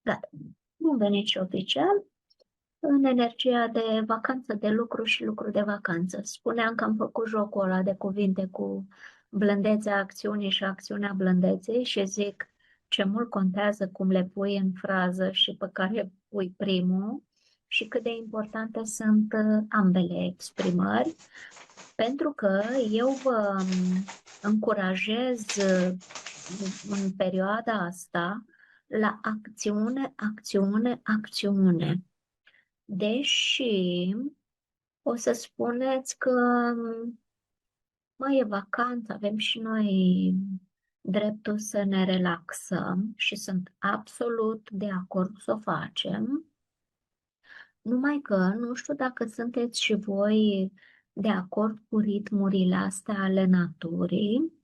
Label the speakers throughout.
Speaker 1: Gata. Bun venit și oficial în energia de vacanță de lucru și lucru de vacanță. Spuneam că am făcut jocul ăla de cuvinte cu blândețea acțiunii și acțiunea blândeței și zic ce mult contează cum le pui în frază și pe care pui primul și cât de importante sunt ambele exprimări, pentru că eu vă încurajez în perioada asta la acțiune, acțiune, acțiune. Deși o să spuneți că, mă, e vacanță, avem și noi dreptul să ne relaxăm și sunt absolut de acord să o facem, numai că nu știu dacă sunteți și voi de acord cu ritmurile astea ale naturii.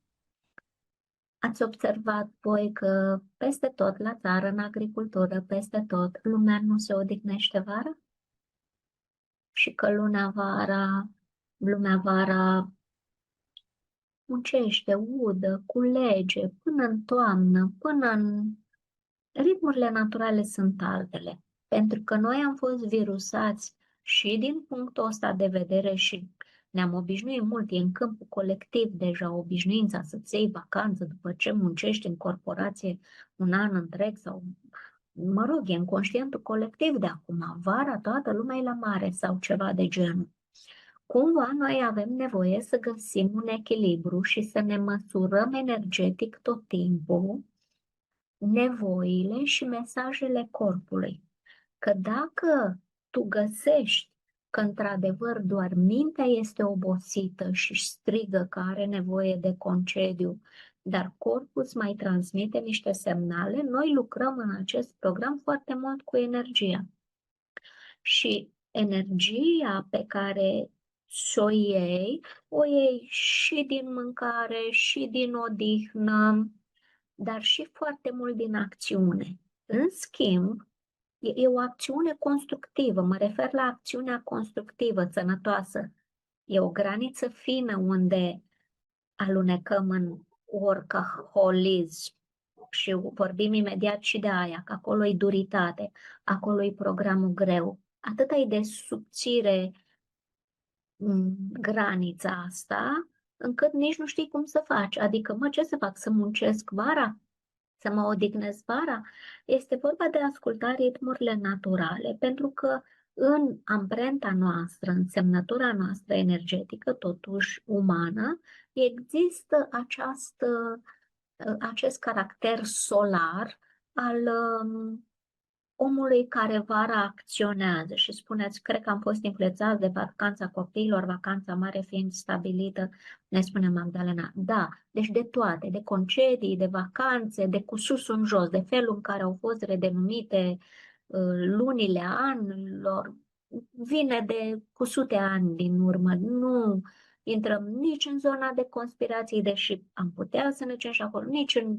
Speaker 1: Ați observat voi că peste tot la țară, în agricultură, peste tot, lumea nu se odihnește vara? Și că lumea vara muncește, udă, culege, până în toamnă, până în... Ritmurile naturale sunt altele, pentru că noi am fost virusați și din punctul ăsta de vedere și ne-am obișnuit mult, e în câmpul colectiv deja obișnuința să-ți iei vacanță după ce muncești în corporație un an întreg sau, mă rog, e în conștientul colectiv de acum, vara toată lumea e la mare sau ceva de genul. Cumva noi avem nevoie să găsim un echilibru și să ne măsurăm energetic tot timpul nevoile și mesajele corpului. Că dacă tu găsești că într-adevăr doar mintea este obosită și strigă că are nevoie de concediu, dar corpul îți mai transmite niște semnale, noi lucrăm în acest program foarte mult cu energia. Și energia pe care o iei și din mâncare, și din odihnă, dar și foarte mult din acțiune. În schimb, e o acțiune constructivă, mă refer la acțiunea constructivă, sănătoasă. E o graniță fină unde alunecăm în workaholism și vorbim imediat și de aia, că acolo e duritate, acolo e programul greu. Atâta e de subțire granița asta, încât nici nu știi cum să faci. Adică, mă, ce să fac? Să muncesc vara? Să mă odihnesc vara? Este vorba de a asculta ritmurile naturale, pentru că în amprenta noastră, în semnătura noastră energetică, totuși umană, există acest caracter solar al omului care vara acționează și spuneți, cred că am fost influențați de vacanța copiilor, vacanța mare fiind stabilită, ne spune Magdalena. Da, deci de toate, de concedii, de vacanțe, de cu sus în jos, de felul în care au fost redenumite lunile anilor, vine de cu sute ani din urmă. Nu intrăm nici în zona de conspirații, deși am putea să ne ducem și acolo, nici în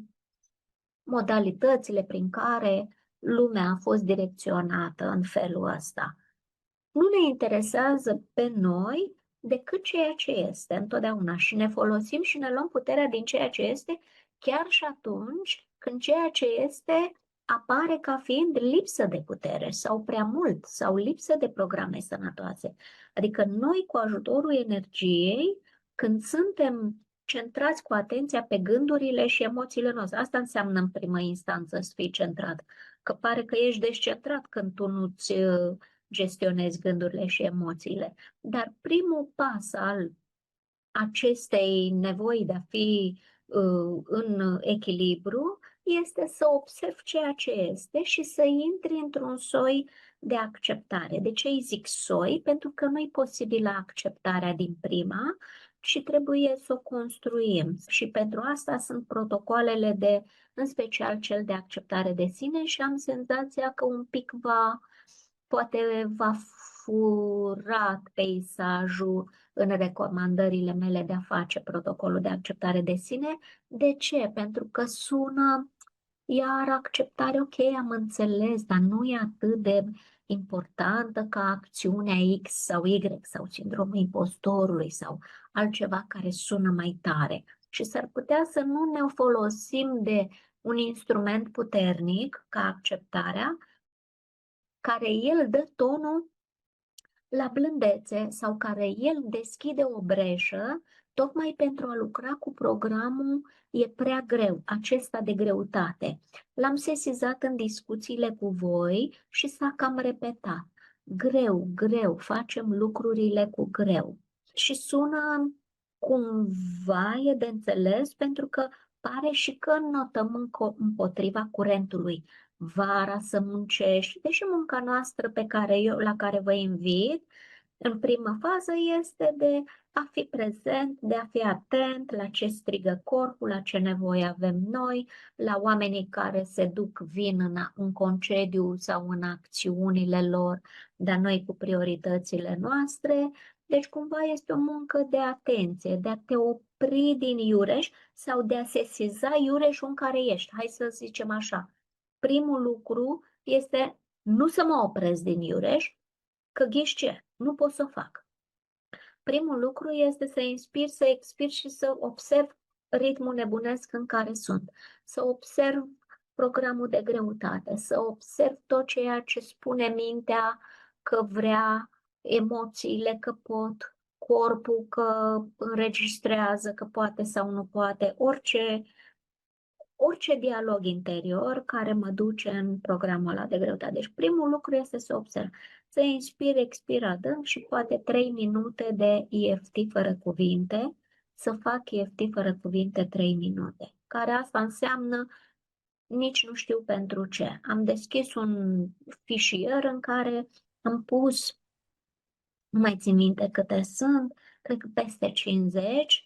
Speaker 1: modalitățile prin care lumea a fost direcționată în felul ăsta. Nu ne interesează pe noi decât ceea ce este întotdeauna și ne folosim și ne luăm puterea din ceea ce este, chiar și atunci când ceea ce este apare ca fiind lipsă de putere sau prea mult sau lipsă de programe sănătoase. Adică noi cu ajutorul energiei, când suntem centrați cu atenția pe gândurile și emoțiile noastre, asta înseamnă în primă instanță să fii centrat, că pare că ești descentrat când tu nu-ți gestionezi gândurile și emoțiile. Dar primul pas al acestei nevoi de a fi în echilibru este să observi ceea ce este și să intri într-un soi de acceptare. De ce îi zic soi? Pentru că nu e posibilă acceptarea din prima, și trebuie să o construim. Și pentru asta sunt protocoalele de, în special cel de acceptare de sine, și am senzația că un pic poate va fura peisajul în recomandările mele de a face protocolul de acceptare de sine. De ce? Pentru că sună iar acceptare, ok, am înțeles, dar nu e atât de importantă ca acțiunea X sau Y sau sindromul impostorului sau altceva care sună mai tare. Și s-ar putea să nu ne folosim de un instrument puternic ca acceptarea, care el dă tonul la blândețe sau care el deschide o breșă tocmai pentru a lucra cu programul e prea greu, acesta de greutate. L-am sesizat în discuțiile cu voi și s-a cam repetat. Greu, greu, facem lucrurile cu greu. Și sună cumva e de înțeles pentru că pare și că notăm împotriva curentului. Vara să muncești, deși munca noastră la care vă invit, în prima fază este de a fi prezent, de a fi atent la ce strigă corpul, la ce nevoie avem noi, la oamenii care vin în concediu sau în acțiunile lor, dar noi cu prioritățile noastre. Deci cumva este o muncă de atenție, de a te opri din iureș sau de a sesiza iureșul în care ești. Hai să zicem așa. Primul lucru este nu să mă opresc din iureș, că ghiși ce? Nu pot să o fac. Primul lucru este să inspir, să expir și să observ ritmul nebunesc în care sunt. Să observ programul de greutate, să observ tot ceea ce spune mintea că vrea, emoțiile că pot, corpul că înregistrează, că poate sau nu poate, orice dialog interior care mă duce în programul ăla de greutate. Deci primul lucru este să observ, să inspir, expir adânc și poate 3 minute de EFT fără cuvinte, să fac EFT fără cuvinte 3 minute, care asta înseamnă nici nu știu pentru ce. Am deschis un fișier în care am pus, nu mai țin minte câte sunt, cred că peste 50,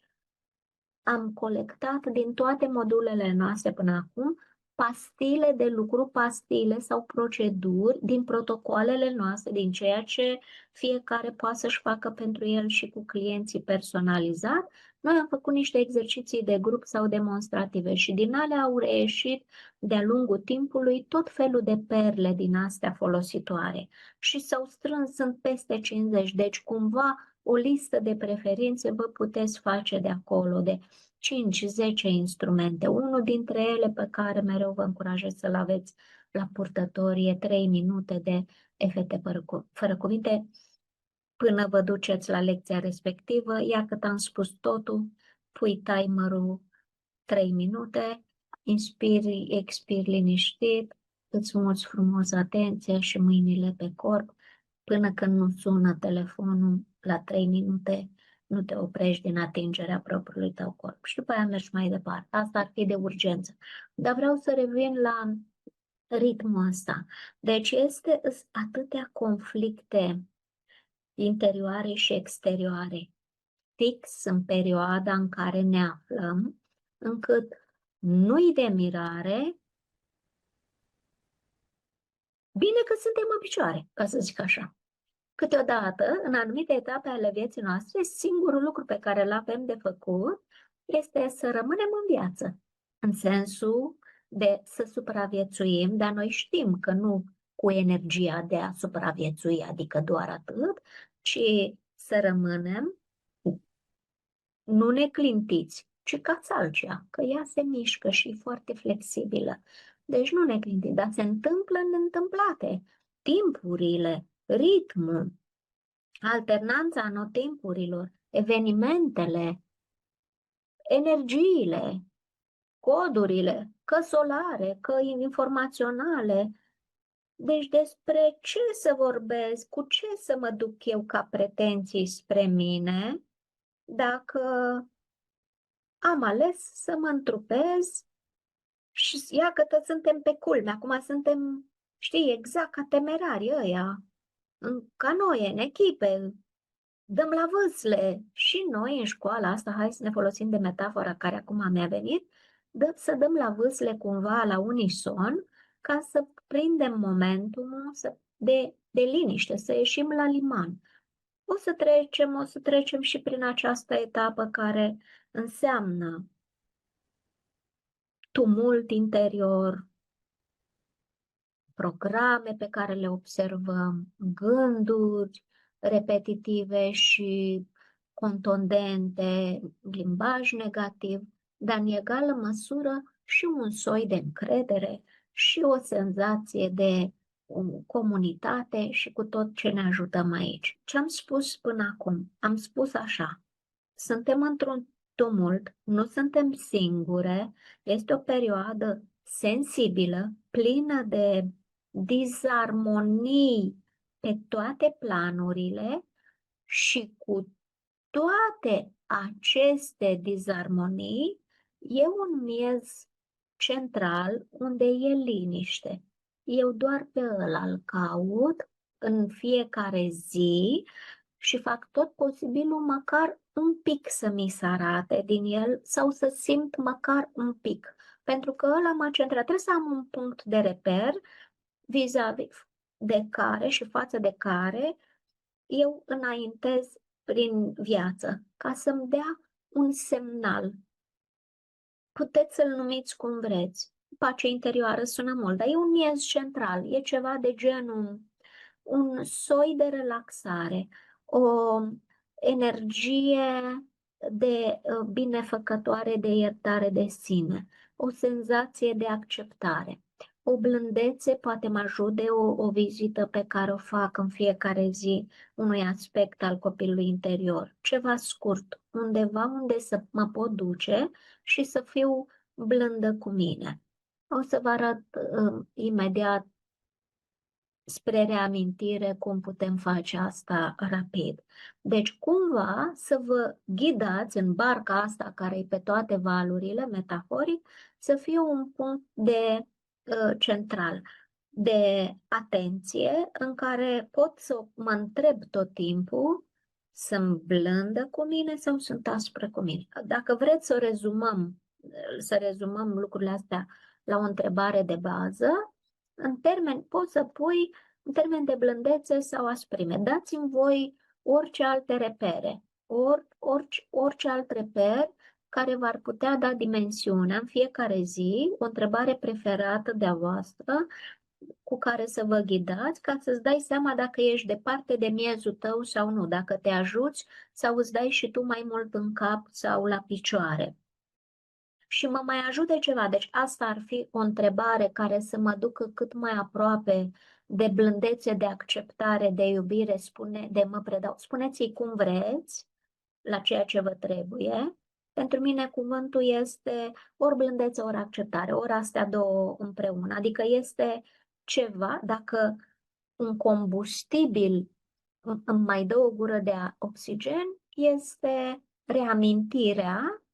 Speaker 1: am colectat din toate modulele noastre până acum pastile de lucru, pastile sau proceduri din protocoalele noastre, din ceea ce fiecare poate să-și facă pentru el și cu clienții personalizat. Noi am făcut niște exerciții de grup sau demonstrative și din alea au reieșit de-a lungul timpului tot felul de perle din astea folositoare și s-au strâns, sunt peste 50, deci cumva o listă de preferințe vă puteți face de acolo, de 5-10 instrumente. Unul dintre ele pe care mereu vă încurajez să-l aveți la purtător e 3 minute de efecte fără cuvinte până vă duceți la lecția respectivă. Iar cât am spus totul, pui timerul 3 minute, inspiri, expiri liniștit, îți muți frumos atenția și mâinile pe corp până când nu sună telefonul la 3 minute, nu te oprești din atingerea propriului tău corp. Și după aia mergi mai departe. Asta ar fi de urgență. Dar vreau să revin la ritmul ăsta. Deci este atâtea conflicte interioare și exterioare, fix în perioada în care ne aflăm, încât nu-i de mirare, bine că suntem în picioare, ca să zic așa. Câteodată, în anumite etape ale vieții noastre, singurul lucru pe care îl avem de făcut este să rămânem în viață, în sensul de să supraviețuim, dar noi știm că nu cu energia de a supraviețui, adică doar atât, ci să rămânem nu neclintiți, ci ca țalcea, că ea se mișcă și e foarte flexibilă. Deci nu neclintiți, dar se întâmplă în întâmplate. Timpurile, ritmul, alternanța anotimpurilor, evenimentele, energiile, codurile, că solare, că informaționale. Deci despre ce să vorbesc, cu ce să mă duc eu ca pretenții spre mine, dacă am ales să mă întrupez și ia că toți suntem pe culme, acum suntem, știi, exact ca temerarii ăia, în canoe, în echipe, dăm la vâsle și noi în școala asta, hai să ne folosim de metafora care acum mi-a venit, să dăm la vâsle cumva la unison ca să prindem momentul de liniște, să ieșim la liman. O să trecem și prin această etapă care înseamnă tumult interior, programe pe care le observăm, gânduri repetitive și contundente, limbaj negativ, dar în egală măsură și un soi de încredere și o senzație de comunitate și cu tot ce ne ajutăm aici. Ce am spus până acum? Am spus așa, suntem într-un tumult, nu suntem singure, este o perioadă sensibilă, plină de disarmonii pe toate planurile și cu toate aceste disarmonii e un miez central unde e liniște. Eu doar pe ăla îl caut în fiecare zi și fac tot posibilul măcar un pic să mi se arate din el sau să simt măcar un pic. Pentru că ăla mă centrează. Trebuie să am un punct de reper vis-a-vis de care și față de care eu înaintez prin viață, ca să-mi dea un semnal. Puteți să-l numiți cum vreți. Pace interioară sună mult, dar e un miez central, e ceva de genul un soi de relaxare, o energie de binefăcătoare, de iertare de sine, o senzație de acceptare. O blândețe poate mă ajute o vizită pe care o fac în fiecare zi unui aspect al copilului interior. Ceva scurt, undeva unde să mă pot duce și să fiu blândă cu mine. O să vă arăt imediat spre reamintire cum putem face asta rapid. Deci cumva să vă ghidați în barca asta care e pe toate valurile, metaforic, să fie un punct de central de atenție în care pot să mă întreb tot timpul, sunt blândă cu mine sau sunt aspră cu mine. Dacă vreți să rezumăm lucrurile astea la o întrebare de bază, în termeni, poți să pui în termeni de blândețe sau asprime. Dați-mi voi orice alte repere, orice alt reper care v-ar putea da dimensiunea în fiecare zi, o întrebare preferată de-a voastră, cu care să vă ghidați ca să-ți dai seama dacă ești departe de miezul tău sau nu, dacă te ajuți sau îți dai și tu mai mult în cap sau la picioare. Și mă mai ajute ceva, deci asta ar fi o întrebare care să mă ducă cât mai aproape de blândețe, de acceptare, de iubire, de mă predau. Spuneți-i cum vreți, la ceea ce vă trebuie. Pentru mine cuvântul este ori blândețe, ori acceptare, ori astea două împreună. Adică este ceva, dacă un combustibil îmi mai dă o gură de oxigen, este reamintirea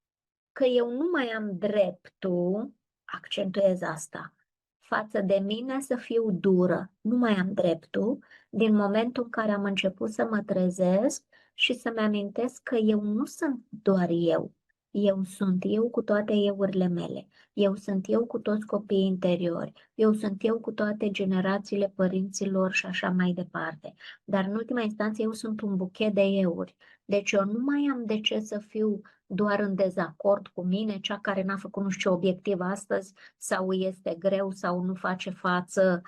Speaker 1: că eu nu mai am dreptul, accentuez asta, față de mine să fiu dură. Nu mai am dreptul din momentul în care am început să mă trezesc și să-mi amintesc că eu nu sunt doar eu. Eu sunt eu cu toate eurile mele. Eu sunt eu cu toți copiii interiori. Eu sunt eu cu toate generațiile părinților și așa mai departe. Dar în ultima instanță eu sunt un buchet de euri. Deci eu nu mai am de ce să fiu doar în dezacord cu mine, cea care n-a făcut nu știu ce obiectiv astăzi sau este greu sau nu face față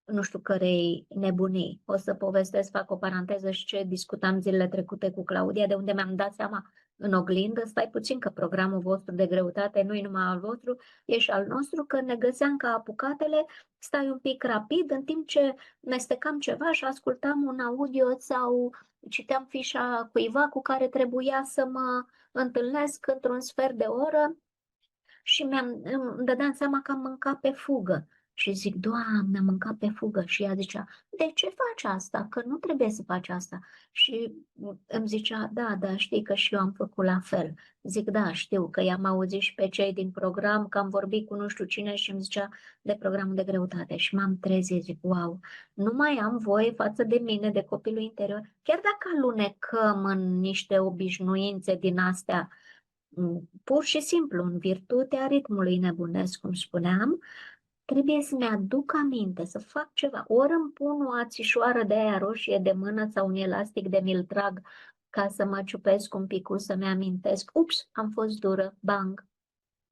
Speaker 1: nu știu cărei nebunii. O să povestesc, fac o paranteză și ce discutam zilele trecute cu Claudia, de unde mi-am dat seama în oglindă, stai puțin că programul vostru de greutate nu e numai al vostru, e și al nostru, că ne găseam ca apucatele, stai un pic rapid, în timp ce mestecam ceva și ascultam un audio sau citeam fișa cuiva cu care trebuia să mă întâlnesc într-un sfert de oră și îmi dădeam seama că am mâncat pe fugă. Și zic, Doamne, am mâncat pe fugă. Și ea zicea, de ce faci asta? Că nu trebuie să faci asta. Și îmi zicea, da, știi că și eu am făcut la fel. Zic, da, știu că i-am auzit și pe cei din program, că am vorbit cu nu știu cine și îmi zicea de programul de greutate. Și m-am trezit, zic, wow, nu mai am voie față de mine, de copilul interior. Chiar dacă alunecăm în niște obișnuințe din astea, pur și simplu, în virtutea ritmului nebunesc, cum spuneam, trebuie să-mi aduc aminte, să fac ceva. Ori îmi pun o ațișoară de aia roșie de mână sau un elastic de mi-l trag ca să mă ciupesc un pic, să-mi amintesc. Ups, am fost dură, bang,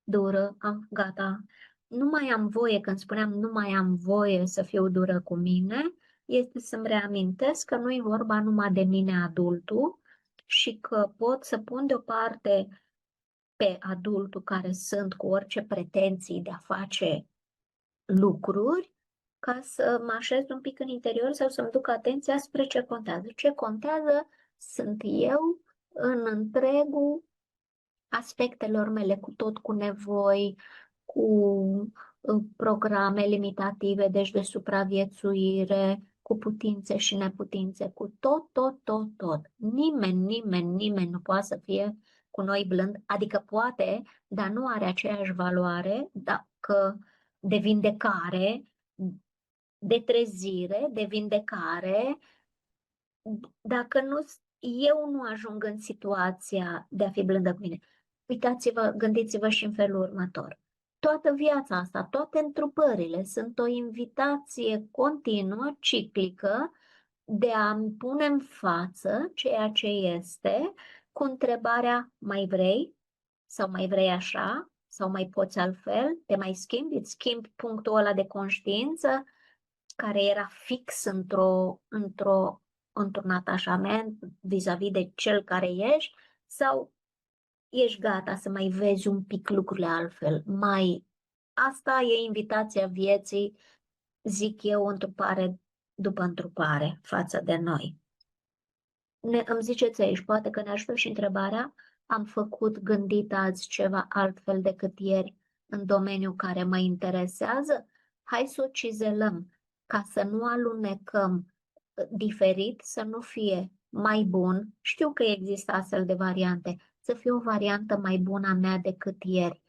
Speaker 1: dură, gata. Nu mai am voie, când spuneam nu mai am voie să fiu dură cu mine, este să-mi reamintesc că nu e vorba numai de mine adultul și că pot să pun deoparte pe adultul care sunt cu orice pretenții de a face lucruri, ca să mă așez un pic în interior sau să-mi duc atenția spre ce contează. Ce contează sunt eu în întregul aspectelor mele, cu tot cu nevoi, cu programe limitative, deci de supraviețuire, cu putințe și neputințe, cu tot. Nimeni nu poate să fie cu noi blând, adică poate, dar nu are aceeași valoare dacă de vindecare, de trezire, de vindecare, dacă nu, eu nu ajung în situația de a fi blândă cu mine. Uitați-vă, gândiți-vă și în felul următor. Toată viața asta, toate întrupările sunt o invitație continuă, ciclică, de a-mi pune în față ceea ce este, cu întrebarea, mai vrei? Sau mai vrei așa? Sau mai poți altfel? Te mai schimbi? Îți schimbi punctul ăla de conștiință care era fix într-un atașament vis-a-vis de cel care ești, sau ești gata să mai vezi un pic lucrurile altfel? Asta e invitația vieții, zic eu, întrupare după întrupare față de noi. Îmi ziceți aici, poate că ne ajută și întrebarea, am gândit azi ceva altfel decât ieri în domeniul care mă interesează? Hai să o cizelăm, ca să nu alunecăm diferit, să nu fie mai bun. Știu că există astfel de variante, să fie o variantă mai bună a mea decât ieri.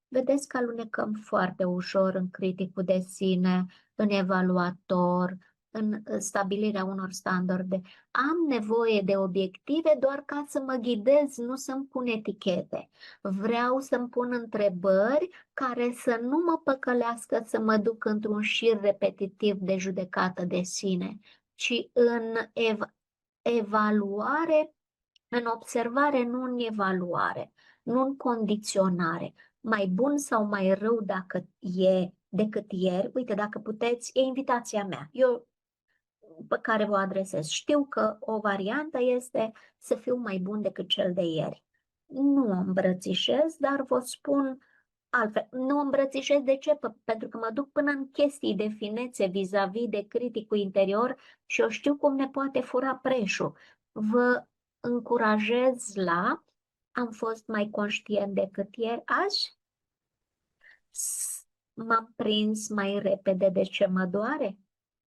Speaker 1: Vedeți că alunecăm foarte ușor în criticul de sine, în evaluator, în stabilirea unor standarde. Am nevoie de obiective doar ca să mă ghidez, nu să-mi pun etichete. Vreau să-mi pun întrebări care să nu mă păcălească să mă duc într-un șir repetitiv de judecată de sine, ci în evaluare, în observare, nu în evaluare, nu în condiționare. Mai bun sau mai rău decât ieri, uite, dacă puteți, e invitația mea. Eu pe care vă adresez. Știu că o variantă este să fiu mai bun decât cel de ieri. Nu o îmbrățișez, dar vă spun altfel. Nu o îmbrățișez de ce? Pentru că mă duc până în chestii de finețe vis-a-vis de criticul interior și eu știu cum ne poate fura preșul. Vă încurajez am fost mai conștient decât ieri azi, m-am prins mai repede de ce mă doare.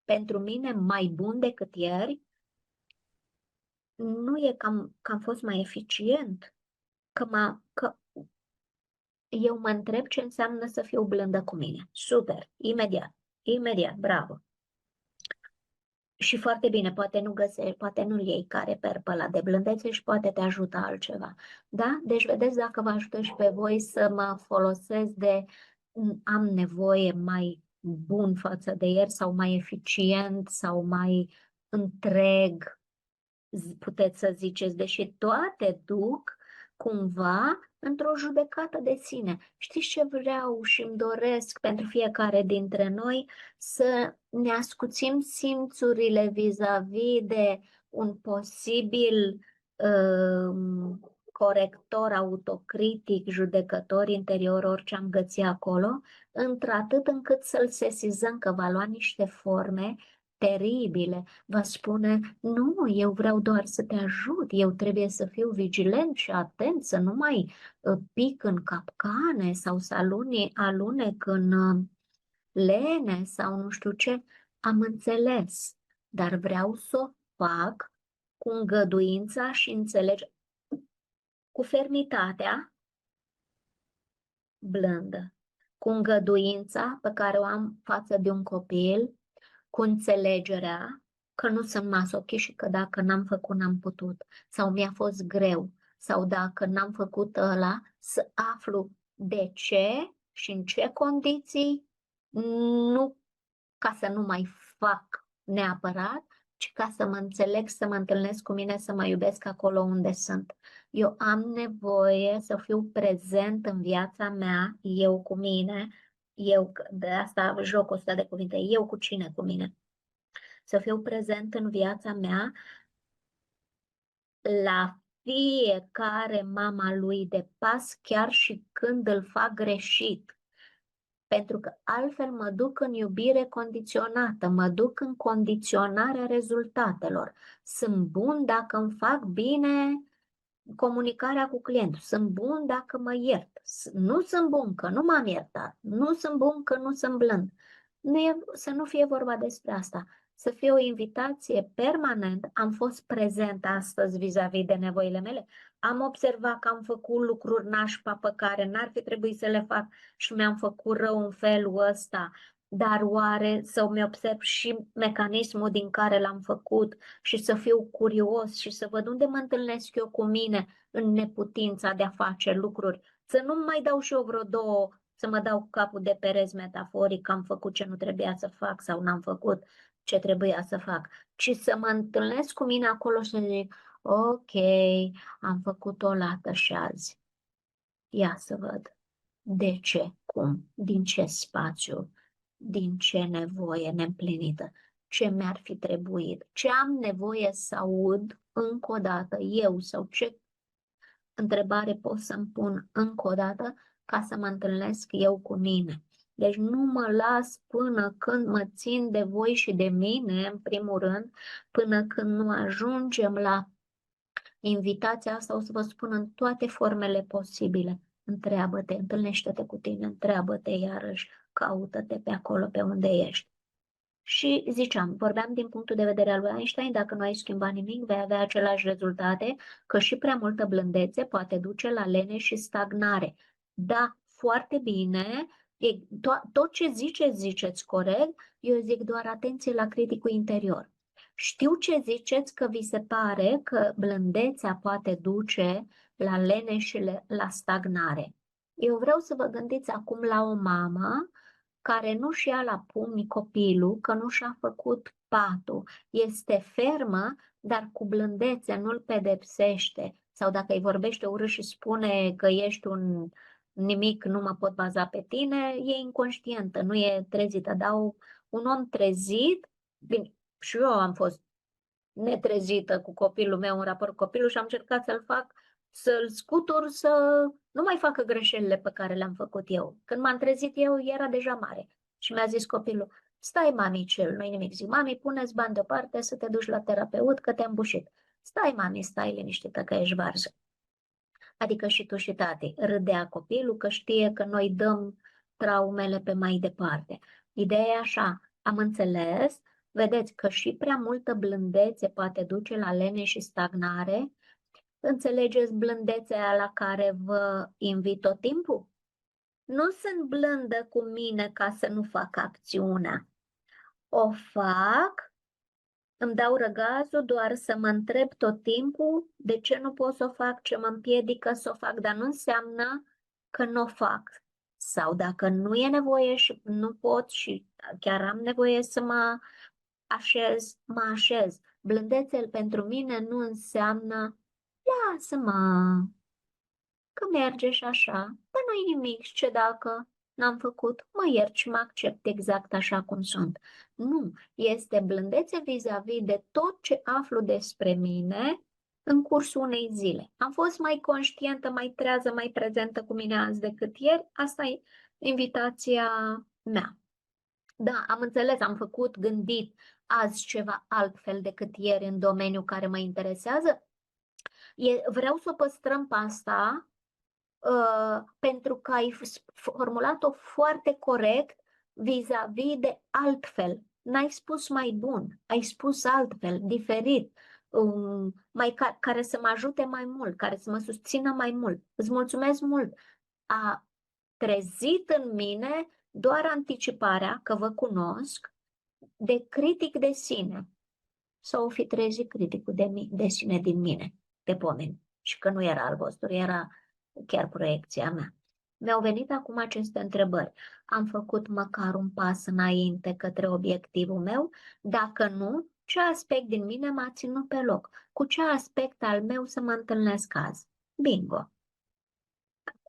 Speaker 1: Pentru mine mai bun decât ieri nu e că am fost mai eficient, că eu mă întreb ce înseamnă să fiu blândă cu mine. Super, imediat, bravo. Și foarte bine, poate nu găsești, poate nu iei care perpăla de blândețe și poate te ajută altceva. Da? Deci vedeți dacă vă ajută și pe voi să mă folosesc de am nevoie mai bun față de ieri sau mai eficient sau mai întreg, puteți să ziceți, deși toate duc cumva într-o judecată de sine. Știți ce vreau și îmi doresc pentru fiecare dintre noi? Să ne ascuțim simțurile vis-a-vis de un posibil corector autocritic, judecător interior, orice am găsit acolo, într-atât încât să-l sesizăm că va lua niște forme teribile. Va spune, nu, eu vreau doar să te ajut, eu trebuie să fiu vigilent și atent, să nu mai pic în capcane sau să alunec în lene sau nu știu ce. Am înțeles, dar vreau să o fac cu îngăduința și cu fermitatea blândă, cu îngăduința pe care o am față de un copil, cu înțelegerea că nu sunt masochist și că dacă n-am făcut, n-am putut, sau mi-a fost greu, sau dacă n-am făcut ăla, să aflu de ce și în ce condiții, nu ca să nu mai fac neapărat, ci ca să mă înțeleg, să mă întâlnesc cu mine, să mă iubesc acolo unde sunt. Eu am nevoie să fiu prezent în viața mea, eu cu mine, de asta jocul ăsta de cuvinte, eu cu cine cu mine. Să fiu prezent în viața mea la fiecare mama lui de pas, chiar și când îl fac greșit. Pentru că altfel mă duc în iubire condiționată, mă duc în condiționarea rezultatelor. Sunt bun dacă îmi fac bine comunicarea cu clientul. Sunt bun dacă mă iert. Nu sunt bun că nu m-am iertat. Nu sunt bun că nu sunt blând. Să nu fie vorba despre asta. Să fie o invitație permanent. Am fost prezent astăzi vis-a-vis de nevoile mele. Am observat că am făcut lucruri nașpa pe care n-ar fi trebuit să le fac și mi-am făcut rău în felul ăsta. Dar oare să-mi observ și mecanismul din care l-am făcut și să fiu curios și să văd unde mă întâlnesc eu cu mine în neputința de a face lucruri. Să nu mai dau și eu vreo două, să mă dau cu capul de pereți metaforic că am făcut ce nu trebuia să fac sau n-am făcut ce trebuia să fac, ci să mă întâlnesc cu mine acolo și să zic, ok, am făcut o lată și azi. Ia să văd. De ce? Cum? Din ce spațiu? Din ce nevoie neîmplinită? Ce mi-ar fi trebuit? Ce am nevoie să aud încă o dată eu sau ce întrebare pot să-mi pun încă o dată ca să mă întâlnesc eu cu mine? Deci nu mă las până când mă țin de voi și de mine, în primul rând, până când nu ajungem la invitația asta, o să vă spun în toate formele posibile. Întreabă-te, întâlnește-te cu tine, întreabă-te iarăși, caută-te pe acolo pe unde ești. Și ziceam, vorbeam din punctul de vedere al lui Einstein, dacă nu ai schimbat nimic, vei avea aceleași rezultate, că și prea multă blândețe poate duce la lene și stagnare. Da, foarte bine, tot ce ziceți corect, eu zic doar atenție la criticul interior. Știu ce ziceți că vi se pare că blândețea poate duce la lene și la stagnare. Eu vreau să vă gândiți acum la o mamă care nu-și ia la pumni copilul, că nu și-a făcut patul. Este fermă, dar cu blândețe nu-l pedepsește. Sau dacă îi vorbește urât și spune că ești un nimic, nu mă pot baza pe tine, e inconștientă, nu e trezită. Dar un om trezit, bine, și eu am fost netrezită cu copilul meu în raport cu copilul și am încercat să-l scutur să nu mai facă greșelile pe care le-am făcut eu. Când m-am trezit eu, era deja mare și mi-a zis copilul, stai mami cel, nu-i nimic. Zic, mami, pune-ți bani deoparte să te duci la terapeut că te-am bușit. Stai mami, stai liniștită că ești varză. Adică și tu și tati, râdea copilul că știe că noi dăm traumele pe mai departe. Ideea e așa, am înțeles, vedeți că și prea multă blândețe poate duce la lene și stagnare. Înțelegeți blândețea la care vă invit tot timpul? Nu sunt blândă cu mine ca să nu fac acțiunea. O fac, îmi dau răgazul doar să mă întreb tot timpul de ce nu pot să o fac, ce mă împiedică să o fac, dar nu înseamnă că nu o fac. Sau dacă nu e nevoie și nu pot și chiar am nevoie să mă așez, mă așez. Blândețel pentru mine nu înseamnă lasă-mă, că merge și așa, dar nu-i nimic, ce dacă n-am făcut, mă iert și mă accept exact așa cum sunt. Nu, este blândețe vis-a-vis de tot ce aflu despre mine în cursul unei zile. Am fost mai conștientă, mai trează, mai prezentă cu mine azi decât ieri, asta e invitația mea. Da, am înțeles, am făcut, gândit azi ceva altfel decât ieri în domeniul care mă interesează. Vreau să o păstrăm pe asta pentru că ai formulat-o foarte corect vis-a-vis de altfel. N-ai spus mai bun, ai spus altfel, diferit, care să mă ajute mai mult, care să mă susțină mai mult. Îți mulțumesc mult. A trezit în mine doar anticiparea, că vă cunosc, de critic de sine. Sau fi trezit criticul de sine din mine, de pomeni. Și că nu era al vostru, era chiar proiecția mea. Mi-au venit acum aceste întrebări. Am făcut măcar un pas înainte către obiectivul meu? Dacă nu, ce aspect din mine m-a ținut pe loc? Cu ce aspect al meu să mă întâlnesc azi? Bingo!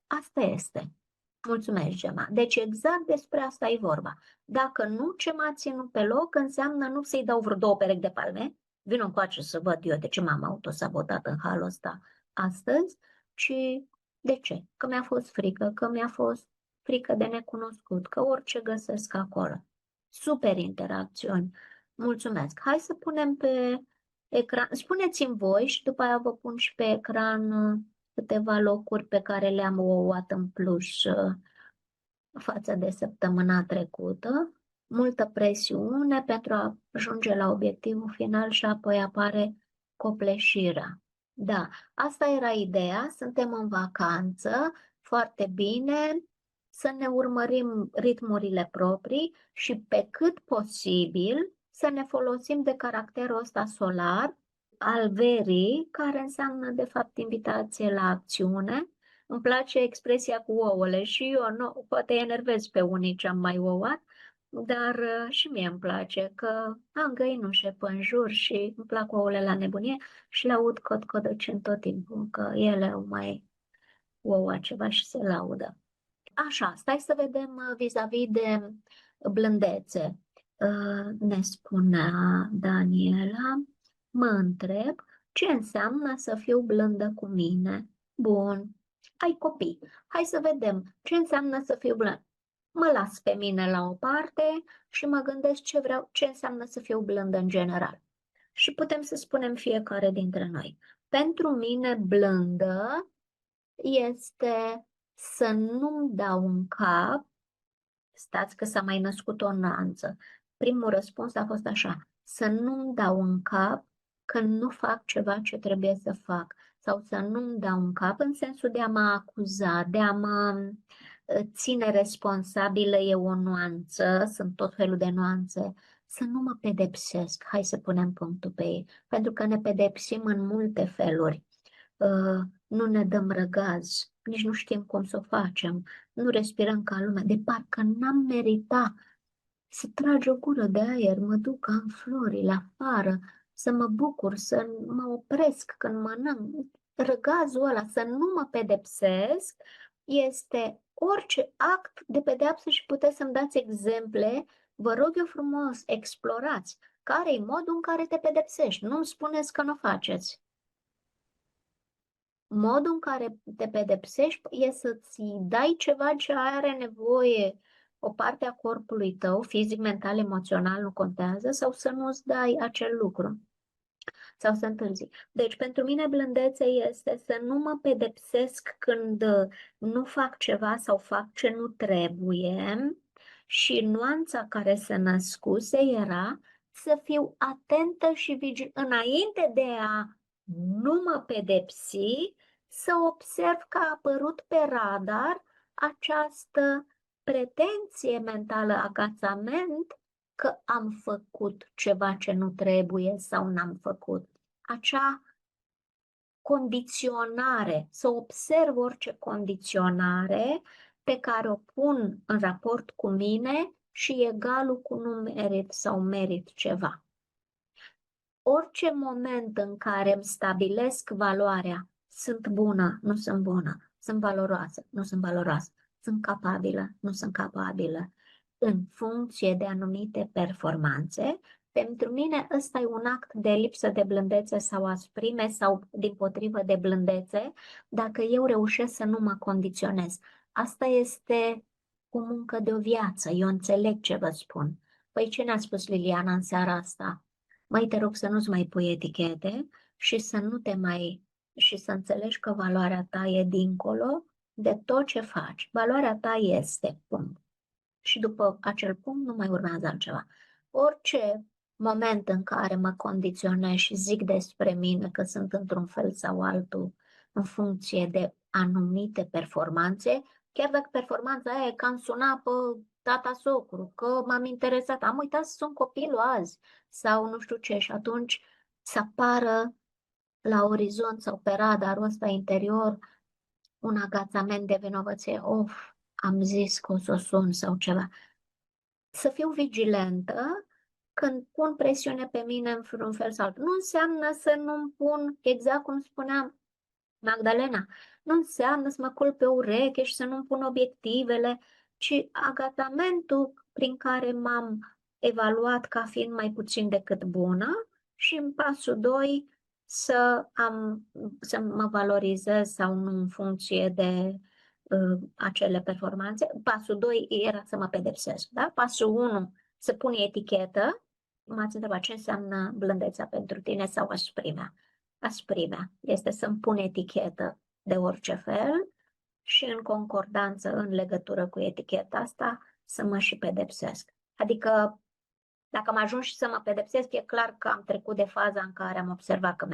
Speaker 1: Asta este. Mulțumesc, Gemma. Deci exact despre asta e vorba. Dacă nu, ce m-a ținut pe loc înseamnă nu să-i dau vreo două perechi de palme. Vino încoace să văd eu de ce m-am autosabotat în halul ăsta astăzi, ci de ce? Că mi-a fost frică, că mi-a fost frică de necunoscut, că orice găsesc acolo. Super interacțiuni. Mulțumesc. Hai să punem pe ecran. Spuneți-mi voi și după aia vă pun și pe ecran câteva locuri pe care le-am ouat în plus față de săptămâna trecută. Multă presiune pentru a ajunge la obiectivul final și apoi apare copleșirea. Da, asta era ideea, suntem în vacanță, foarte bine, să ne urmărim ritmurile proprii și pe cât posibil să ne folosim de caracterul ăsta solar al verii, care înseamnă de fapt invitație la acțiune. Îmi place expresia cu ouăle și eu, nu, poate enervez pe unii ce am mai ouat, dar și mie îmi place că am găinușe pe jur și îmi plac ouăle la nebunie și le aud cot-codăcind tot timpul, că ele au mai ouat ceva și se laudă. Așa, stai să vedem vis-a-vis de blândețe. Ne spunea Daniela, mă întreb ce înseamnă să fiu blândă cu mine. Bun, ai copii, hai să vedem ce înseamnă să fiu blândă. Mă las pe mine la o parte și mă gândesc ce înseamnă să fiu blândă în general. Și putem să spunem fiecare dintre noi. Pentru mine blândă este să nu-mi dau în cap. Stați că s-a mai născut o nuanță. Primul răspuns a fost așa: să nu-mi dau în cap că nu fac ceva ce trebuie să fac, sau să nu-mi dau în cap în sensul de a mă acuza, de a mă ține responsabilă, e o nuanță, sunt tot felul de nuanțe, să nu mă pedepsesc, hai să punem punctul pe ei, pentru că ne pedepsim în multe feluri. Nu ne dăm răgaz, nici nu știm cum să o facem, nu respirăm ca lumea, de parcă n-am meritat să tragi o gură de aer, mă duc în florile afară, să mă bucur, să mă opresc când mănânc. Răgazul ăla, să nu mă pedepsesc, este orice act de pedeapsă și puteți să-mi dați exemple. Vă rog eu frumos, explorați care e modul în care te pedepsești. Nu-mi spuneți că nu o faceți. Modul în care te pedepsești e să-ți dai ceva ce are nevoie o parte a corpului tău, fizic, mental, emoțional, nu contează, sau să nu-ți dai acel lucru sau să întârzi. Deci, pentru mine blândețe este să nu mă pedepsesc când nu fac ceva sau fac ce nu trebuie, și nuanța care se născuse era să fiu atentă și înainte de a nu mă pedepsi, să observ că a apărut pe radar această pretenție mentală, agațament, că am făcut ceva ce nu trebuie sau n-am făcut. Acea condiționare, să observ orice condiționare pe care o pun în raport cu mine și egalul cu nu merit sau merit ceva. Orice moment în care îmi stabilesc valoarea, sunt bună, nu sunt bună, sunt valoroasă, nu sunt valoroasă, sunt capabilă, nu sunt capabilă, în funcție de anumite performanțe, pentru mine ăsta e un act de lipsă de blândețe sau asprime sau dimpotrivă de blândețe, dacă eu reușesc să nu mă condiționez. Asta este o muncă de o viață, eu înțeleg ce vă spun. Păi ce ne-a spus Liliana în seara asta? Măi, te rog să nu-ți mai pui etichete și să nu te mai... și să înțelegi că valoarea ta e dincolo de tot ce faci. Valoarea ta este, punct. Și după acel punct nu mai urmează altceva. Orice moment în care mă condiționez și zic despre mine că sunt într-un fel sau altul în funcție de anumite performanțe, chiar dacă performanța aia e că am sunat pe tata socru, că m-am interesat, am uitat să sunt copilul azi sau nu știu ce, și atunci să apară la orizont sau pe radarul ăsta interior un agațament de vinovăție. Of, am zis că o să o sun sau ceva. Să fiu vigilentă când pun presiune pe mine în vreun fel sau altul. Nu înseamnă să nu-mi pun, exact cum spuneam Magdalena, nu înseamnă să mă culp pe ureche și să nu-mi pun obiectivele, ci agatamentul prin care m-am evaluat ca fiind mai puțin decât bună, și în pasul 2 să mă valorizez sau nu în funcție de acele performanțe. Pasul 2 era să mă pedepsesc, da? Pasul 1, să pun etichetă. M-ați întrebat ce înseamnă blândețea pentru tine sau asprimea. Asprimea este să-mi pun etichetă de orice fel și în concordanță, în legătură cu eticheta asta, să mă și pedepsesc. Adică, dacă am ajuns și să mă pedepsesc, e clar că am trecut de faza în care am observat că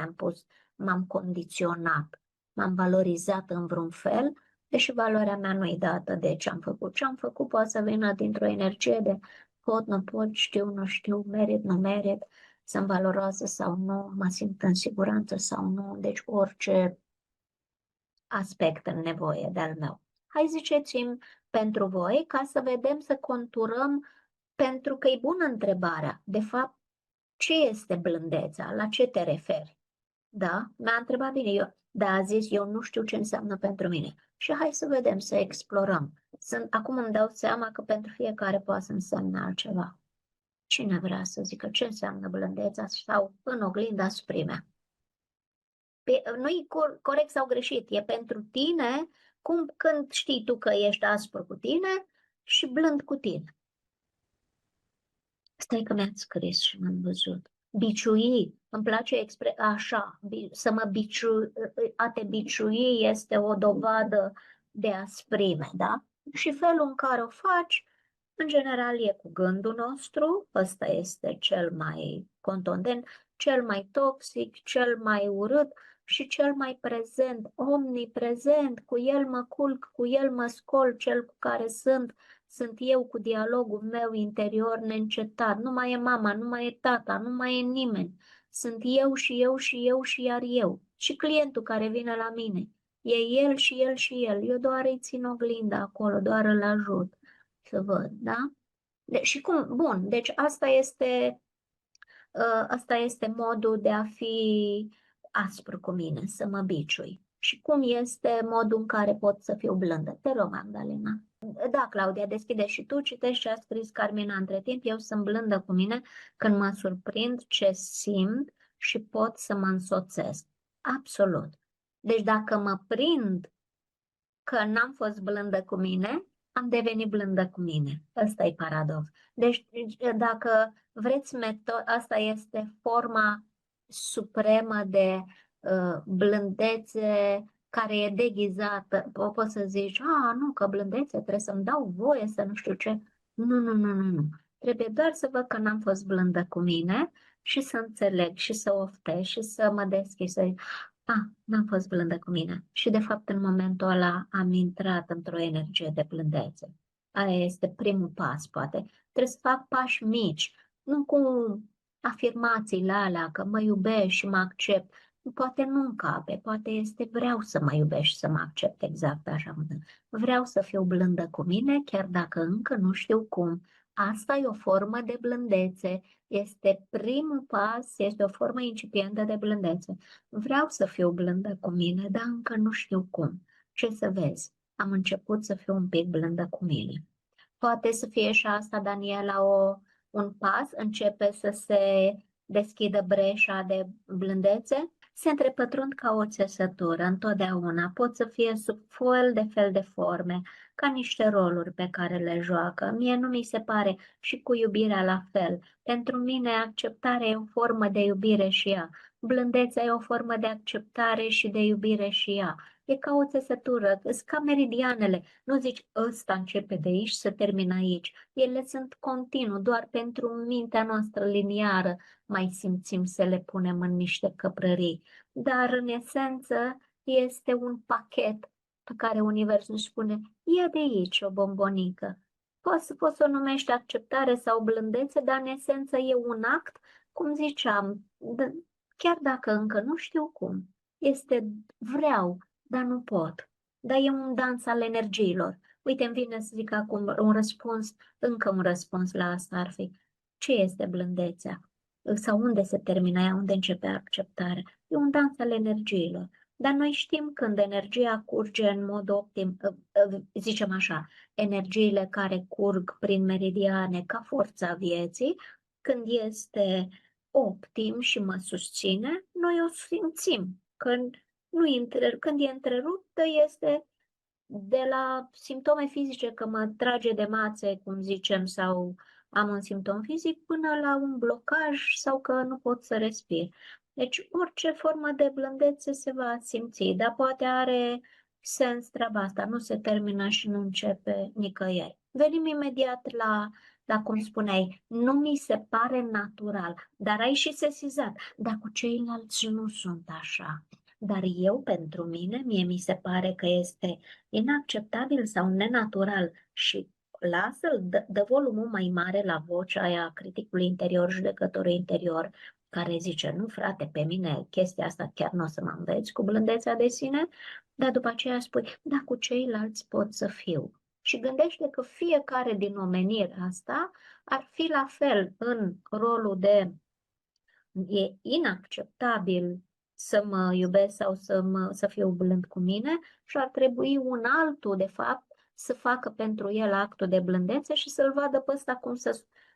Speaker 1: m-am condiționat, m-am valorizat în vreun fel, deși valoarea mea nu e dată de ce am făcut. Ce am făcut poate să vină dintr-o energie de pot, nu pot, știu, nu știu, merit, nu merit, sunt valoroasă sau nu, mă simt în siguranță sau nu, deci orice aspect în nevoie de-al meu. Hai ziceți-mi pentru voi ca să vedem, să conturăm, pentru că e bună întrebarea. De fapt, ce este blândețea? La ce te referi? Da? Mi-a întrebat bine, a zis, eu nu știu ce înseamnă pentru mine. Și hai să vedem, să explorăm. Acum îmi dau seama că pentru fiecare poate să însemne altceva. Cine vrea să zică ce înseamnă blândețea sau în oglinda sprimea? Nu-i corect sau greșit, e pentru tine, când știi tu că ești aspru cu tine și blând cu tine. Stai că mi-ați scris și m-am văzut. Biciui, îmi place așa, să mă a te biciui este o dovadă de asprime, da? Și felul în care o faci, în general, e cu gândul nostru, ăsta este cel mai contundent, cel mai toxic, cel mai urât și cel mai prezent, omniprezent, cu el mă culc, cu el mă scol, cel cu care sunt eu cu dialogul meu interior neîncetat. Nu mai e mama, nu mai e tata, nu mai e nimeni. Sunt eu și eu și eu și iar eu. Și clientul care vine la mine. E el și el și el. Eu doar îi țin oglinda acolo, doar îl ajut să văd, da? Și cum? Bun, deci asta este modul de a fi aspru cu mine, să mă biciui. Și cum este modul în care pot să fiu blândă? Te rog, Magdalena. Da, Claudia, deschide și tu, citești ce a scris Carmina între timp. Eu sunt blândă cu mine când mă surprind ce simt și pot să mă însoțesc. Absolut. Deci dacă mă prind că n-am fost blândă cu mine, am devenit blândă cu mine. Ăsta e paradox. Deci dacă vreți, asta este forma supremă de blândețe care e deghizată. Poți să zici, nu, că blândețe, trebuie să-mi dau voie să nu știu ce. Nu, nu, nu, nu, nu. Trebuie doar să văd că n-am fost blândă cu mine și să înțeleg și să oftez și să mă deschid, să zic, n-am fost blândă cu mine. Și de fapt în momentul ăla am intrat într-o energie de blândețe. Aia este primul pas, poate. Trebuie să fac pași mici, nu cu afirmațiile alea că mă iubești și mă accept. Poate nu încape, poate este vreau să mă iubești, să mă accept exact așa. Vreau să fiu blândă cu mine, chiar dacă încă nu știu cum. Asta e o formă de blândețe. Este primul pas, este o formă incipientă de blândețe. Vreau să fiu blândă cu mine, dar încă nu știu cum. Ce să vezi? Am început să fiu un pic blândă cu mine. Poate să fie și asta, Daniela, un pas, începe să se deschidă breșa de blândețe, se întrepătrund ca o țesătură, întotdeauna. Pot să fie sub fel de forme, ca niște roluri pe care le joacă. Mie nu mi se pare, și cu iubirea la fel. Pentru mine acceptarea e o formă de iubire și ea. Blândețea e o formă de acceptare și de iubire și ea. E ca o țesătură, sunt ca meridianele. Nu zici, ăsta începe de aici, să termină aici. Ele sunt continuu, doar pentru mintea noastră liniară mai simțim să le punem în niște căprării. Dar, în esență, este un pachet pe care Universul spune, ia de aici o bombonică. Poți să o numești acceptare sau blândețe, dar, în esență, e un act, cum ziceam, chiar dacă încă nu știu cum. Vreau, dar nu pot. Dar e un dans al energiilor. Uite, îmi vine să zic acum încă un răspuns la asta ar fi. Ce este blândețea? Sau unde se termină ea, unde începe acceptarea? E un dans al energiilor. Dar noi știm când energia curge în mod optim, zicem așa, energiile care curg prin meridiane ca forța vieții, când este optim și mă susține, noi o simțim. Când e întreruptă, este de la simptome fizice, că mă trage de mațe, cum zicem, sau am un simptom fizic, până la un blocaj sau că nu pot să respir. Deci orice formă de blândețe se va simți, dar poate are sens treaba asta, nu se termină și nu începe nicăieri. Venim imediat la cum spuneai, nu mi se pare natural, dar ai și sesizat, dar cu ceilalți nu sunt așa. Dar eu, pentru mine, mie mi se pare că este inacceptabil sau nenatural și lasă-l, dă volumul mai mare la vocea aia criticului interior, judecătorul interior, care zice, nu frate, pe mine chestia asta chiar nu o să mă înveți cu blândețea de sine, dar după aceea spui, da, cu ceilalți pot să fiu. Și gândește că fiecare din omenirea asta ar fi la fel în rolul de e inacceptabil să mă iubesc sau să fiu blând cu mine și ar trebui un altul, de fapt, să facă pentru el actul de blândețe și să-l vadă pe ăsta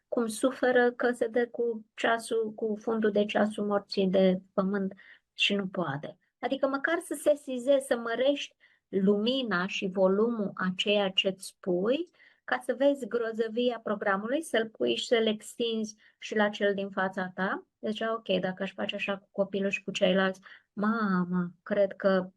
Speaker 1: cum suferă, că se dă cu fundul de ceasul morții de pământ și nu poate. Adică măcar să sesizezi, să mărești lumina și volumul a ceea ce-ți spui, ca să vezi grozăvia programului, să-l pui și să-l extinzi și la cel din fața ta. Deci, ok, dacă aș face așa cu copilul și cu ceilalți, mamă, cred că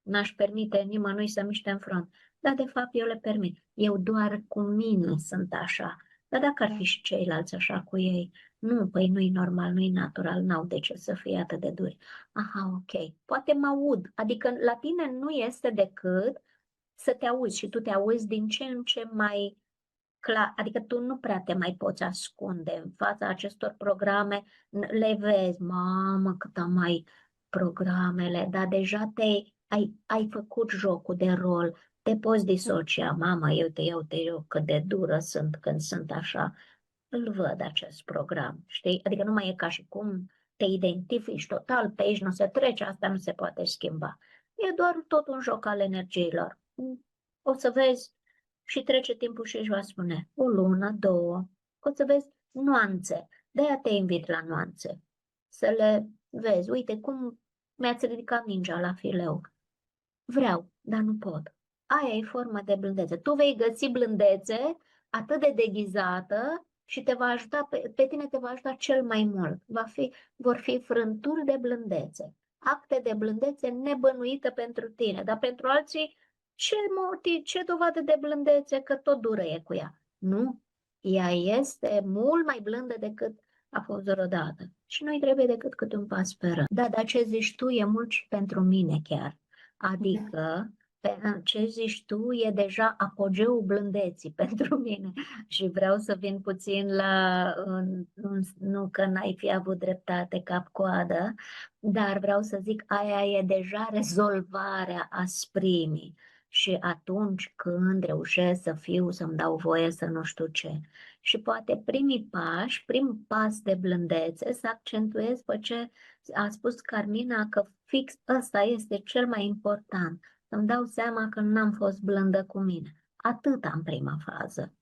Speaker 1: n-aș permite nimănui să miște în front. Dar, de fapt, eu le permit. Eu doar cu mine sunt așa. Dar dacă ar fi și ceilalți așa cu ei, nu, păi nu-i normal, nu-i natural, n-au de ce să fie atât de duri. Aha, ok. Poate mă aud. Adică la tine nu este decât să te auzi și tu te auzi din ce în ce mai clar, adică tu nu prea te mai poți ascunde în fața acestor programe, le vezi, mamă, cât am mai programele, dar deja ai făcut jocul de rol, te poți disocia, mamă, eu cât de dură sunt când sunt așa, îl văd acest program, știi? Adică nu mai e ca și cum te identifici total, pe aici nu se trece, asta nu se poate schimba. E doar tot un joc al energiilor. O să vezi și trece timpul și își va spune o lună, două, o să vezi nuanțe. De-aia te invit la nuanțe, să le vezi. Uite cum mi-ați ridicat mingea la fileu. Vreau, dar nu pot. Aia e forma de blândețe. Tu vei găsi blândețe atât de deghizată și te va ajuta, pe tine te va ajuta cel mai mult. Vor fi frânturi de blândețe, acte de blândețe nebănuită pentru tine, dar pentru alții ce dovadă de blândețe, că tot dură e cu ea. Nu, ea este mult mai blândă decât a fost vreodată. Și nu-i trebuie decât câte un pas pe rând. Da, dar ce zici tu e mult și pentru mine chiar. Adică, ce zici tu e deja apogeul blândeții pentru mine și vreau să vin puțin nu că n-ai fi avut dreptate cap-coadă, dar vreau să zic, aia e deja rezolvarea asprimii și atunci când reușesc să-mi dau voie să nu știu ce. Și poate primul pas de blândețe să accentuez pe ce a spus Carmina, că fix ăsta este cel mai important. Îmi dau seama că n-am fost blândă cu mine. Atât în prima fază.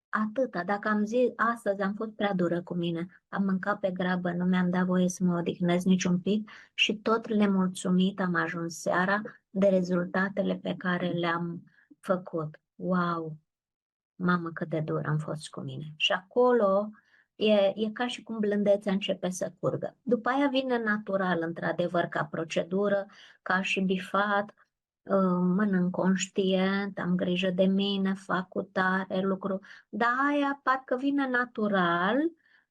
Speaker 1: Atâta. Dacă am zis astăzi am fost prea dură cu mine, am mâncat pe grabă, nu mi-am dat voie să mă odihnesc niciun pic și tot nemulțumit am ajuns seara de rezultatele pe care le-am făcut. Wow! Mamă, cât de dur am fost cu mine. Și acolo e ca și cum blândețea începe să curgă. După aia vine natural, într-adevăr, ca procedură, ca și bifat, mănânc conștient, am grijă de mine, fac cu tare lucru, dar aia parcă vine natural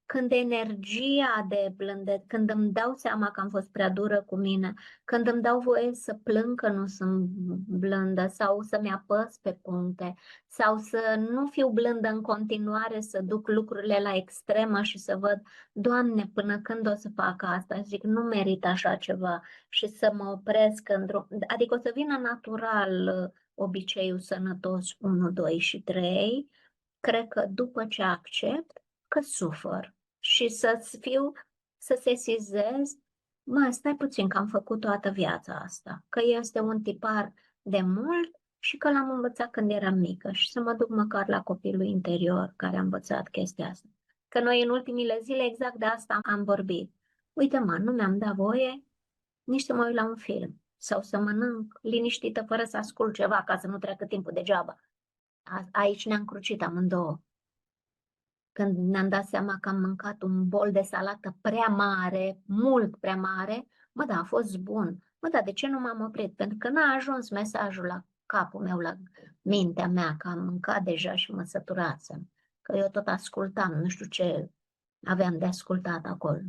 Speaker 1: când energia de blândețe, când îmi dau seama că am fost prea dură cu mine, când îmi dau voie să plâng că nu sunt blândă sau să-mi apăs pe puncte sau să nu fiu blândă în continuare, să duc lucrurile la extremă și să văd, Doamne, până când o să fac asta? Zic, nu merit așa ceva și să mă opresc în drum. Adică o să vină natural obiceiul sănătos 1, 2 și 3. Cred că după ce accept că sufăr și să sesizez, stai puțin că am făcut toată viața asta, că este un tipar de mult și că l-am învățat când eram mică și să mă duc măcar la copilul interior care a învățat chestia asta. Că noi în ultimile zile exact de asta am vorbit. Uite mă, nu mi-am dat voie nici să mă uit la un film sau să mănânc liniștită fără să ascult ceva ca să nu treacă timpul degeaba. Aici ne-am crucit amândouă. Când ne-am dat seama că am mâncat un bol de salată prea mare, mult prea mare, mă, da, a fost bun. Mă, da, de ce nu m-am oprit? Pentru că n-a ajuns mesajul la capul meu, la mintea mea, că am mâncat deja și mă săturasem. Că eu tot ascultam, nu știu ce aveam de ascultat acolo.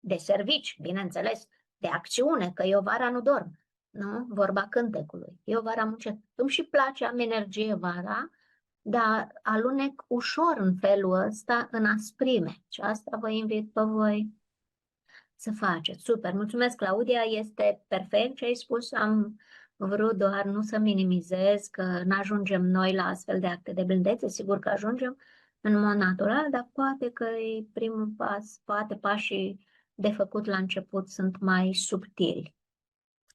Speaker 1: De servici, bineînțeles, de acțiune, că eu vara nu dorm. Nu? Vorba cântecului. Eu vara muncesc. Îmi și place, am energie vara, dar alunec ușor în felul ăsta în asprime. Și asta vă invit pe voi să faceți. Super, mulțumesc, Claudia, este perfect ce ai spus. Am vrut doar nu să minimizez că nu ajungem noi la astfel de acte de blândețe, sigur că ajungem în mod natural, dar poate că e primul pas, poate pașii de făcut la început sunt mai subtili.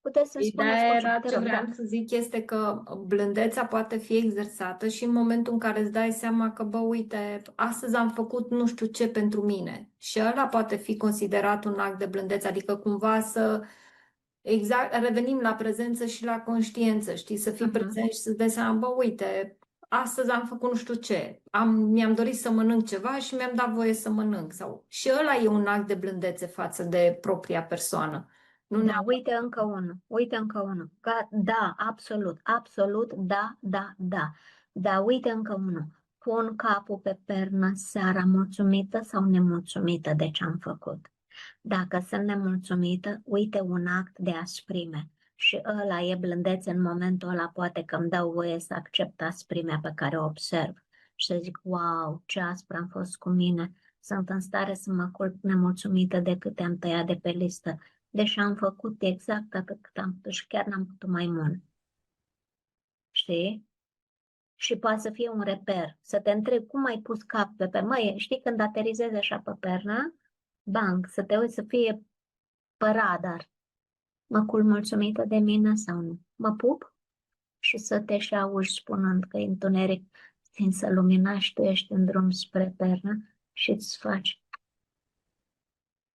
Speaker 1: Puteți să-mi spuneți
Speaker 2: Ideea
Speaker 1: orice,
Speaker 2: era,
Speaker 1: te
Speaker 2: ce
Speaker 1: rog,
Speaker 2: vreau
Speaker 1: da.
Speaker 2: să zic este că blândețea poate fi exersată și în momentul în care îți dai seama că, bă, uite, astăzi am făcut nu știu ce pentru mine și ăla poate fi considerat un act de blândețe, adică cumva să, exact, revenim la prezență și la conștiență, știi, să fii prezent și să-ți dai seama, bă, uite, astăzi am făcut nu știu ce, mi-am dorit să mănânc ceva și mi-am dat voie să mănânc, sau și ăla e un act de blândețe față de propria persoană. Nu
Speaker 1: Da, uite încă unul, uite încă unul. Da, absolut, absolut, da, da, da. Da, uite încă unul. Pun capul pe pernă seara mulțumită sau nemulțumită de ce am făcut. Dacă sunt nemulțumită, uite un act de asprime. Și ăla e blândețe în momentul ăla, poate că îmi dau voie să accept asprimea pe care o observ. Și să zic, wow, ce aspru am fost cu mine. Sunt în stare să mă culp nemulțumită de câte am tăiat de pe listă. Deși am făcut exact atât cât am putut și chiar n-am putut mai mult. Știi? Și poate să fie un reper. Să te întrebi cum ai pus cap pe pernă. Măi, știi când aterizezi așa pe pernă? Bang, să te uiți să fie pe radar. Mă culp mulțumită de mine sau nu? Mă pup? Și să te și auzi spunând că e întuneric, să lumina și tu ești în drum spre pernă și îți faci.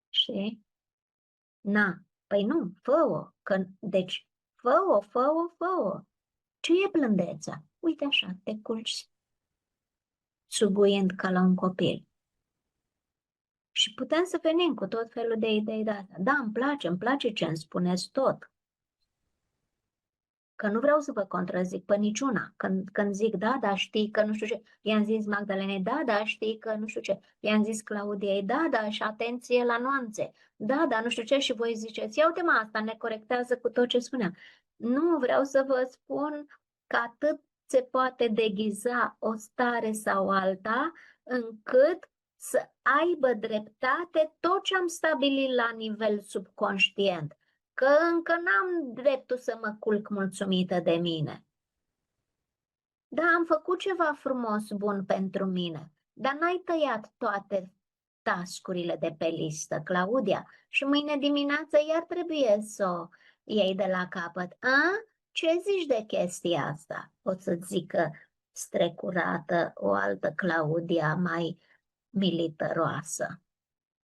Speaker 1: Știi? Na, păi nu, fă-o. Deci, fă-o, fă-o, fă-o. Ce e blândețea? Uite așa, te culci suguind ca la un copil. Și putem să venim cu tot felul de idei de astea. Da, îmi place ce îmi spuneți tot. Că nu vreau să vă contrazic pe niciuna. Când zic da, da, știi că nu știu ce. I-am zis Magdalenei, da, da, știi că nu știu ce. I-am zis Claudiei, da, da, și atenție la nuanțe. Da, da, nu știu ce și voi ziceți, ia uite mă, asta ne corectează cu tot ce spuneam. Nu vreau să vă spun că atât se poate deghiza o stare sau alta încât să aibă dreptate tot ce am stabilit la nivel subconștient. Că încă n-am dreptul să mă culc mulțumită de mine. Da, am făcut ceva frumos, bun pentru mine, dar n-ai tăiat toate tascurile de pe listă, Claudia, și mâine dimineață iar trebuie să o iei de la capăt. A? Ce zici de chestia asta? O să zică strecurată o altă Claudia mai milităroasă.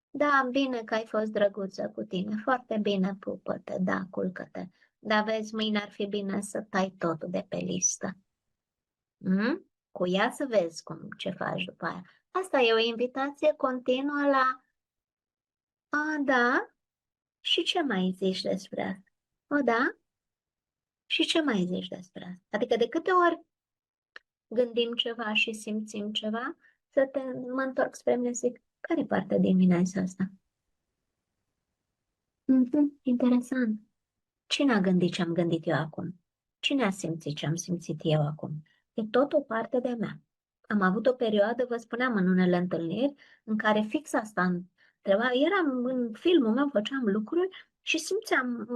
Speaker 1: Da, bine că ai fost drăguță cu tine. Foarte bine, pupă-te, da, culcă-te. Dar vezi, mâine ar fi bine să tai totul de pe listă. Cu ea să vezi ce faci după aia. Asta e o invitație continuă la... A, da? Și ce mai zici despre asta? O, da? Și ce mai zici despre asta? Adică de câte ori gândim ceva și simțim ceva, mă întorc spre mine și zic, care parte din mine este asta? Interesant. Cine a gândit ce am gândit eu acum? Cine a simțit ce am simțit eu acum? E tot o parte de-a mea. Am avut o perioadă, vă spuneam în unele întâlniri, în care fix asta întreba. Eram în filmul meu, făceam lucruri și simțeam,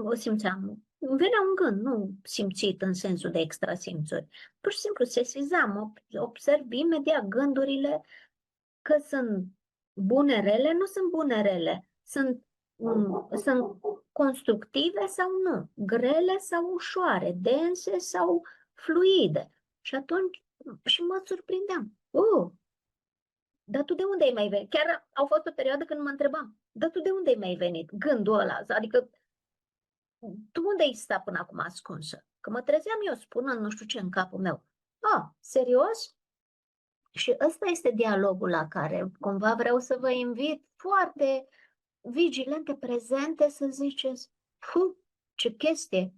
Speaker 1: îmi venea un gând, nu simțit în sensul de extrasimțuri. Pur și simplu sesizam, observ imediat gândurile că sunt bune, rele, nu sunt bune, rele. Sunt constructive sau nu, grele sau ușoare, dense sau fluide. Și atunci și mă surprindeam. Dar tu de unde ai mai venit? Chiar au fost o perioadă când mă întrebam, dar tu de unde ai mai venit? Gândul ăla, adică tu unde ai stat până acum ascunsă? Că mă trezeam eu spunând nu știu ce în capul meu. Serios? Și ăsta este dialogul la care cumva vreau să vă invit foarte vigilente, prezente, să ziceți, ce chestie!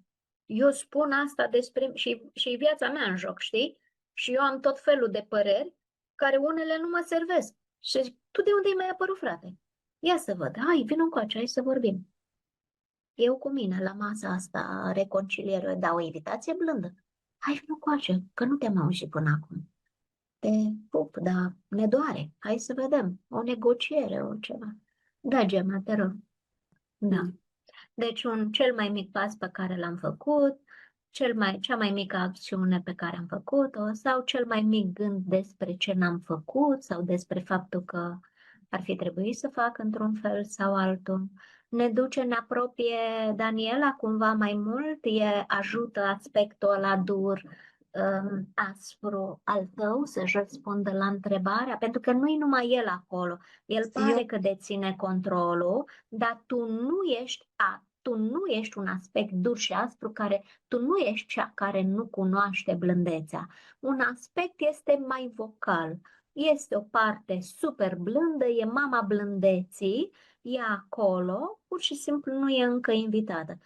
Speaker 1: Eu spun asta despre... și viața mea în joc, știi? Și eu am tot felul de păreri care unele nu mă servesc. Și zic, tu de unde ai mai apărut, frate? Ia să văd, hai, vină încoace, hai să vorbim. Eu cu mine, la masa asta, reconciliere, dau o invitație blândă. Hai, vină încoace, că nu te-am auzit până acum. Te pup, dar ne doare. Hai să vedem. O negociere, o ceva. Da, Gemma, te rog. Da. Deci cel mai mic pas pe care l-am făcut, cea mai mică acțiune pe care am făcut-o sau cel mai mic gând despre ce n-am făcut sau despre faptul că ar fi trebuit să fac într-un fel sau altul. Ne apropie Daniela cumva mai mult, ajută aspectul ăla dur, aspru al tău să-și răspundă la întrebarea, pentru că nu-i numai el acolo. El pare că deține controlul, dar tu nu ești un aspect dur și aspru tu nu ești cea care nu cunoaște blândețea. Un aspect este mai vocal. Este o parte super blândă, e mama blândeții, e acolo, pur și simplu nu e încă invitată.